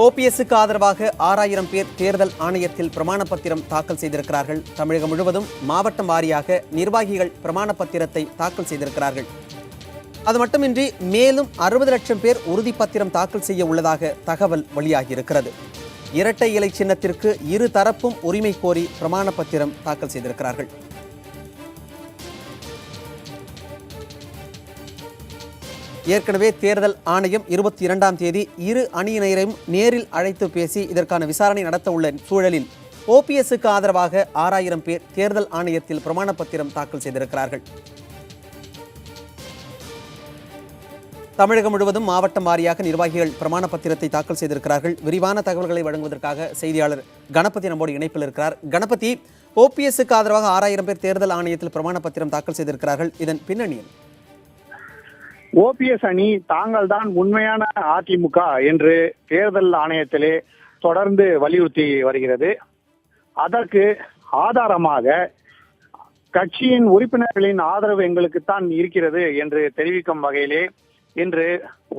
ஓபிஎஸ்க்கு ஆதரவாக 6000 பேர் தேர்தல் ஆணையத்தில் பிரமாண பத்திரம் தாக்கல் செய்திருக்கிறார்கள். தமிழகம் முழுவதும் மாவட்டம் வாரியாக நிர்வாகிகள் பிரமாண பத்திரத்தை தாக்கல் செய்திருக்கிறார்கள். அது மட்டுமின்றி மேலும் 60 லட்சம் பேர் உறுதிப்பத்திரம் தாக்கல் செய்ய உள்ளதாக தகவல் வெளியாகியிருக்கிறது. இரட்டை இலை சின்னத்திற்கு இரு தரப்பும் உரிமை கோரி பிரமாண பத்திரம் தாக்கல் செய்திருக்கிறார்கள். ஏற்கனவே தேர்தல் ஆணையம் 22ஆம் தேதி இரு அணியினரையும் நேரில் அழைத்து பேசி இதற்கான விசாரணை நடத்த உள்ள சூழலில் ஓபிஎஸ்க்கு ஆதரவாக 6000 பேர் தேர்தல் ஆணையத்தில் பிரமாண பத்திரம் தாக்கல் செய்திருக்கிறார்கள். தமிழகம் முழுவதும் மாவட்டம் வாரியாக நிர்வாகிகள் பிரமாண பத்திரத்தை தாக்கல் செய்திருக்கிறார்கள். விரிவான தகவல்களை வழங்குவதற்காக செய்தியாளர் கணபதி நம்மோடு இணைப்பில் இருக்கிறார். கணபதி, ஓபிஎஸ்க்கு ஆதரவாக 6000 பேர் தேர்தல் ஆணையத்தில் பிரமாண பத்திரம் தாக்கல் செய்திருக்கிறார்கள். இதன் பின்னணியில் ஓபிஎஸ் அணி தாங்கள் தான் உண்மையான அதிமுக என்று தேர்தல் ஆணையத்திலே தொடர்ந்து வலியுறுத்தி வருகிறது. அதற்கு ஆதாரமாக கட்சியின் உறுப்பினர்களின் ஆதரவு எங்களுக்குத்தான் இருக்கிறது என்று தெரிவிக்கும் வகையிலே இன்று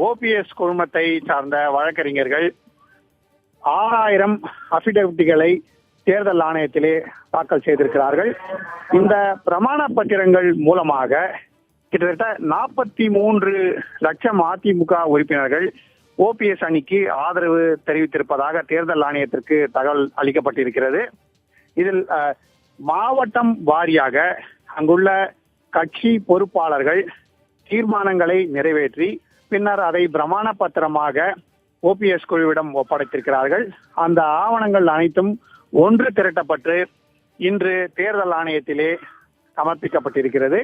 ஓபிஎஸ் குழுமத்தை சார்ந்த வழக்கறிஞர்கள் 6000 அபிடவிட்டுகளை தேர்தல் ஆணையத்திலே தாக்கல் செய்திருக்கிறார்கள். இந்த பிரமாண பத்திரங்கள் மூலமாக கிட்டத்தட்ட 43 லட்சம் அதிமுக உறுப்பினர்கள் ஓபிஎஸ் அணிக்கு ஆதரவு தெரிவித்திருப்பதாக தேர்தல் ஆணையத்திற்கு தகவல் அளிக்கப்பட்டிருக்கிறது. இதில் மாவட்டம் வாரியாக அங்குள்ள கட்சி பொறுப்பாளர்கள் தீர்மானங்களை நிறைவேற்றி பின்னர் அதை பிரமாண பத்திரமாக ஓபிஎஸ் குழுவிடம் ஒப்படைத்திருக்கிறார்கள். அந்த ஆவணங்கள் அனைத்தும் ஒன்று திரட்டப்பட்டு இன்று தேர்தல் ஆணையத்திலே சமர்ப்பிக்கப்பட்டிருக்கிறது.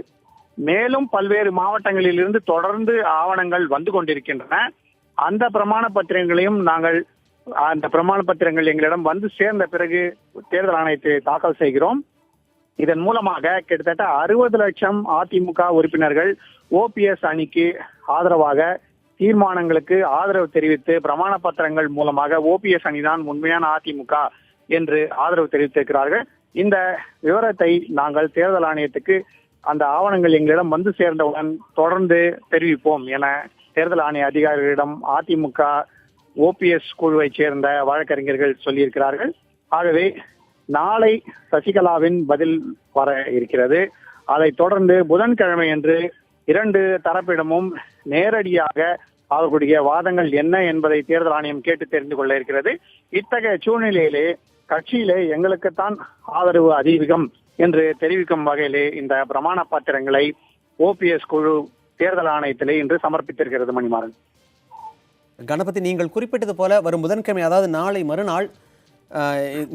மேலும் பல்வேறு மாவட்டங்களில் இருந்து தொடர்ந்து ஆவணங்கள் வந்து கொண்டிருக்கின்றன. அந்த பிரமாண பத்திரங்களையும் அந்த பிரமாண பத்திரங்கள் எங்களிடம் வந்து சேர்ந்த பிறகு தேர்தல் ஆணையத்தை தாக்கல் செய்கிறோம். இதன் மூலமாக கிட்டத்தட்ட 60 லட்சம் அதிமுக உறுப்பினர்கள் ஓபிஎஸ் அணிக்கு ஆதரவாக தீர்மானங்களுக்கு ஆதரவு தெரிவித்து பிரமாண பத்திரங்கள் மூலமாக ஓபிஎஸ் அணிதான் உண்மையான அதிமுக என்று ஆதரவு தெரிவித்திருக்கிறார்கள். இந்த விவரத்தை நாங்கள் தேர்தல் ஆணையத்துக்கு அந்த ஆவணங்கள் எங்களிடம் வந்து சேர்ந்தவுடன் தொடர்ந்து தெரிவிப்போம் என தேர்தல் ஆணைய அதிகாரிகளிடம் அதிமுக ஓபிஎஸ் குழுவை சேர்ந்த வழக்கறிஞர்கள் சொல்லியிருக்கிறார்கள். ஆகவே நாளை சசிகலாவின் பதில் வர இருக்கிறது. அதைத் தொடர்ந்து புதன்கிழமை அன்று 2 தரப்பிடமும் நேரடியாக அவர்களுடைய வாதங்கள் என்ன என்பதை தேர்தல் ஆணையம் கேட்டு தெரிந்து கொள்ள இருக்கிறது. இத்தகைய சூழ்நிலையிலே கட்சியிலே எங்களுக்குத்தான் ஆதரவு அதிகம் என்று தெரிவிக்கும் வகையிலே இந்த பிரமாண பத்திரங்களை ஓபிஎஸ் குழு தேர்தல் ஆணையத்திலே இன்று சமர்ப்பித்திருக்கிறது. மணிமாறன். கணபதி, நீங்கள் குறிப்பிட்டது போல வரும் புதன்கிழமை, அதாவது நாளை மறுநாள்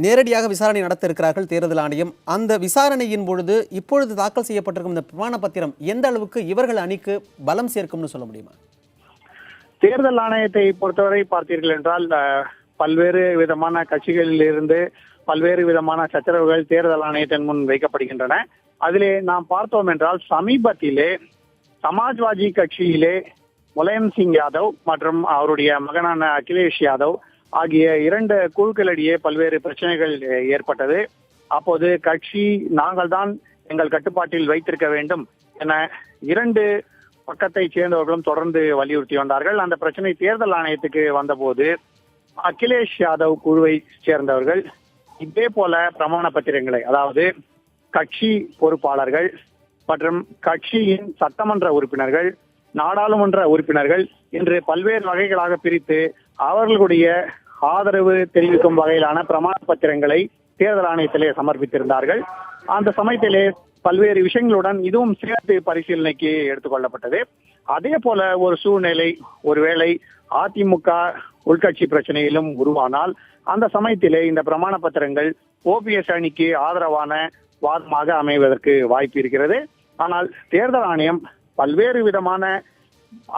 நேரடியாக விசாரணை நடத்த இருக்கிறார்கள் தேர்தல் ஆணையம். அந்த விசாரணையின் பொழுது இப்பொழுது தாக்கல் செய்யப்பட்டிருக்கும் இந்த பிரமாண பத்திரம் எந்த அளவுக்கு இவர்கள் அணிக்கு பலம் சேர்க்கும்னு சொல்ல முடியுமா? தேர்தல் ஆணையத்தை பொறுத்தவரை பார்த்தீர்கள் என்றால் பல்வேறு விதமான கட்சிகளில் இருந்து பல்வேறு விதமான சச்சரவுகள் தேர்தல் ஆணையத்தின் முன் வைக்கப்படுகின்றன. அதிலே நாம் பார்த்தோம் என்றால் சமீபத்திலே சமாஜ்வாதி கட்சியிலே முலாயம் சிங் யாதவ் மற்றும் அவருடைய மகனான அகிலேஷ் யாதவ் ஆகிய 2 குழுக்களிடையே பல்வேறு பிரச்சனைகள் ஏற்பட்டது. அப்போது கட்சி நாங்கள் தான் எங்கள் கட்டுப்பாட்டில் வைத்திருக்க வேண்டும் என 2 பக்கத்தை சேர்ந்தவர்களும் தொடர்ந்து வலியுறுத்தி வந்தார்கள். அந்த பிரச்சனை தேர்தல் ஆணையத்துக்கு வந்தபோது அகிலேஷ் யாதவ் குழுவை சேர்ந்தவர்கள் இதே போல பிரமாண பத்திரங்களை, அதாவது கட்சி பொறுப்பாளர்கள் மற்றும் கட்சியின் சட்டமன்ற உறுப்பினர்கள், நாடாளுமன்ற உறுப்பினர்கள் என்று பல்வேறு வகைகளாக பிரித்து அவர்களுடைய ஆதரவு தெரிவிக்கும் வகையிலான பிரமாண பத்திரங்களை தேர்தல் ஆணையத்திலே சமர்ப்பித்திருந்தார்கள். அந்த சமயத்திலே பல்வேறு விஷயங்களுடன் இதுவும் சேர்த்து பரிசீலனைக்கு எடுத்துக்கொள்ளப்பட்டது. அதே போல ஒரு சூழ்நிலை ஒருவேளை அதிமுக உள்கட்சி பிரச்சனையிலும் உருவானால் அந்த சமயத்திலே இந்த பிரமாண பத்திரங்கள் ஓபிஎஸ் அணிக்கு ஆதரவான வாதமாக அமைவதற்கு வாய்ப்பு இருக்கிறது. ஆனால் தேர்தல் ஆணையம் பல்வேறு விதமான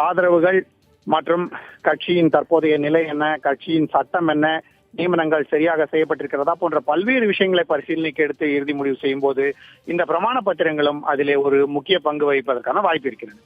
ஆதரவுகள் மற்றும் கட்சியின் தற்போதைய நிலை என்ன, கட்சியின் சட்டம் என்ன, நியமனங்கள் சரியாக செய்யப்பட்டிருக்கிறதா போன்ற பல்வேறு விஷயங்களை பரிசீலனைக்கு எடுத்து இறுதி முடிவு செய்யும் போது இந்த பிரமாண பத்திரங்களும் அதிலே ஒரு முக்கிய பங்கு வகிப்பதற்கான வாய்ப்பு இருக்கிறது.